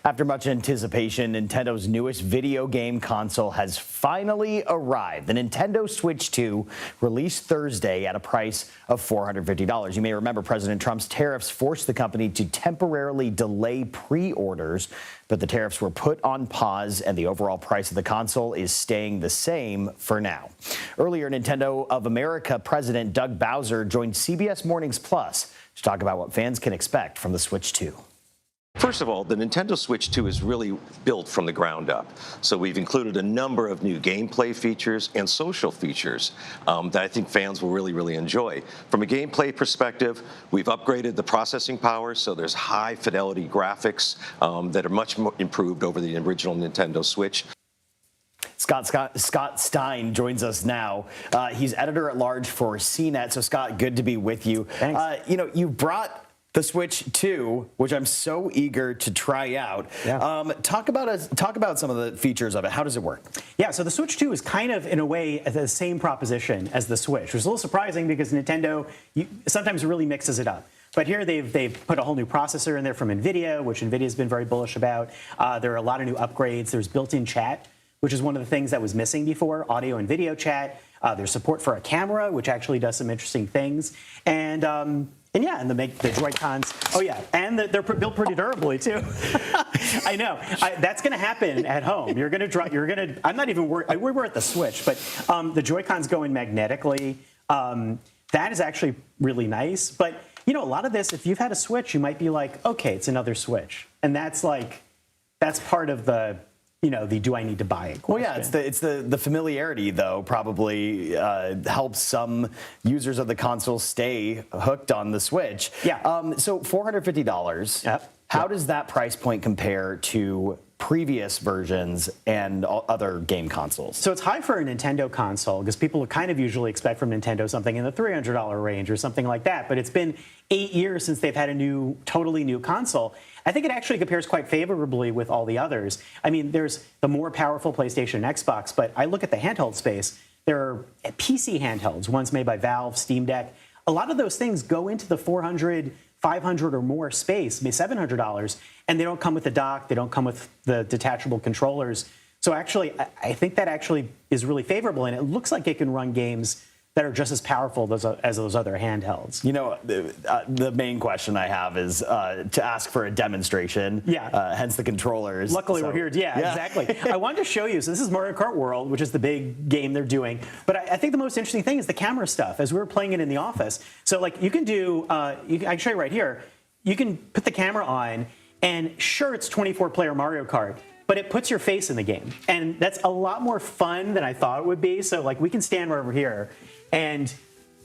After much anticipation, Nintendo's newest video game console has finally arrived. The Nintendo Switch 2 released Thursday at a price of $450. You may remember President Trump's tariffs forced the company to temporarily delay pre-orders, but the tariffs were put on pause and the overall price of the console is staying the same for now. Earlier, Nintendo of America President Doug Bowser joined CBS Mornings Plus to talk about what fans can expect from the Switch 2. First of all, the Nintendo Switch 2 is really built from the ground up. So we've included a number of new gameplay features and social features that I think fans will really enjoy. From a gameplay perspective, we've upgraded the processing power, so there's high fidelity graphics that are much more improved over the original Nintendo Switch. Scott Stein joins us now. He's editor-at-large for CNET. So, Scott, good to be with you. Thanks. You brought the Switch 2, which I'm so eager to try out. Yeah. Talk about some of the features of it. How does it work? Yeah, so the Switch 2 is kind of, in a way, the same proposition as the Switch, which is a little surprising because Nintendo sometimes really mixes it up. But here they've put a whole new processor in there from NVIDIA, which NVIDIA's been very bullish about. There are a lot of new upgrades. There's built-in chat, which is one of the things that was missing before, audio and video chat. There's support for a camera, which actually does some interesting things. And the Joy-Cons. Oh yeah, and they're built pretty durably too. I know. That's going to happen at home. You're going to. I'm not even worried. We were at the Switch, but the Joy-Cons go in magnetically. That is actually really nice. But a lot of this, if you've had a Switch, you might be like, okay, it's another Switch, and that's part of the. The do I need to buy it question. Well, yeah, it's the familiarity, though, probably helps some users of the console stay hooked on the Switch. Yeah. So $450. Yep. How does that price point compare to previous versions and other game consoles? So it's high for a Nintendo console because people kind of usually expect from Nintendo something in the $300 range or something like that. But it's been 8 years since they've had a totally new console. I think it actually compares quite favorably with all the others. I mean, there's the more powerful PlayStation and Xbox, but I look at the handheld space. There are PC handhelds, ones made by Valve, Steam Deck. A lot of those things go into the $400, $500 or more space, maybe $700, and they don't come with the dock. They don't come with the detachable controllers. So actually, I think that actually is really favorable, and it looks like it can run games that are just as powerful as those other handhelds. The main question I have is to ask for a demonstration. Yeah. Hence the controllers. Luckily, we're here. Yeah, exactly. I wanted to show you. So this is Mario Kart World, which is the big game they're doing. But I think the most interesting thing is the camera stuff. As we were playing it in the office, so you can do. I can show you right here. You can put the camera on, and sure, it's 24-player Mario Kart, but it puts your face in the game, and that's a lot more fun than I thought it would be. So we can stand right over here. And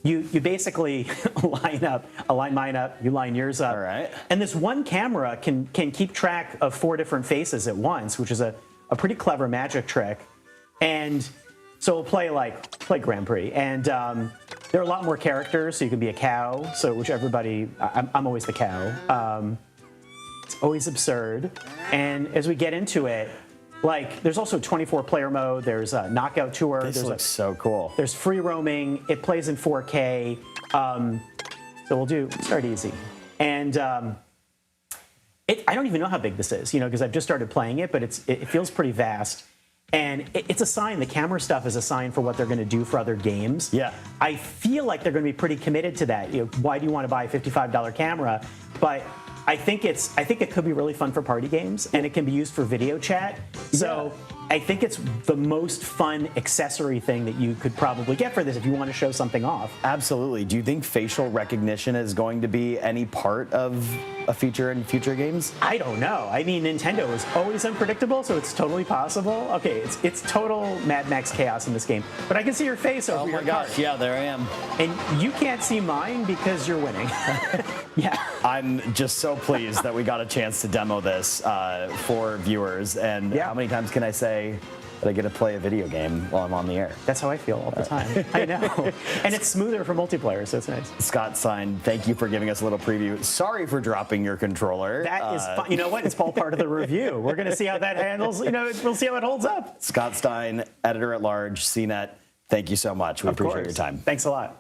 you basically line mine up, you line yours up. All right. And this one camera can keep track of 4 different faces at once, which is a pretty clever magic trick. And so we'll play Grand Prix. And there are a lot more characters, so you can be a cow, I'm always the cow. It's always absurd. And as we get into it, there's also 24-player mode. There's a knockout tour. This looks so cool. There's free roaming. It plays in 4K. So we'll start easy. And I don't even know how big this is, because I've just started playing it, but it feels pretty vast. And it's a sign. The camera stuff is a sign for what they're going to do for other games. Yeah. I feel like they're going to be pretty committed to that. Why do you want to buy a $55 camera? But I think it could be really fun for party games, and it can be used for video chat. So I think it's the most fun accessory thing that you could probably get for this if you want to show something off. Absolutely. Do you think facial recognition is going to be any part of a feature in future games? I don't know. I mean, Nintendo is always unpredictable, so it's totally possible. Okay, it's total Mad Max chaos in this game, but I can see your face over your gosh, yeah, there I am. And you can't see mine because you're winning. Yeah. I'm just so pleased that we got a chance to demo this for viewers. And how many times can I say that I get to play a video game while I'm on the air? That's how I feel all the time. I know. And it's smoother for multiplayer, so it's nice. Scott Stein, thank you for giving us a little preview. Sorry for dropping your controller. That is fun. You know what? It's all part of the review. We're going to see how that handles. We'll see how it holds up. Scott Stein, editor-at-large, CNET. Thank you so much. We appreciate your time. Thanks a lot.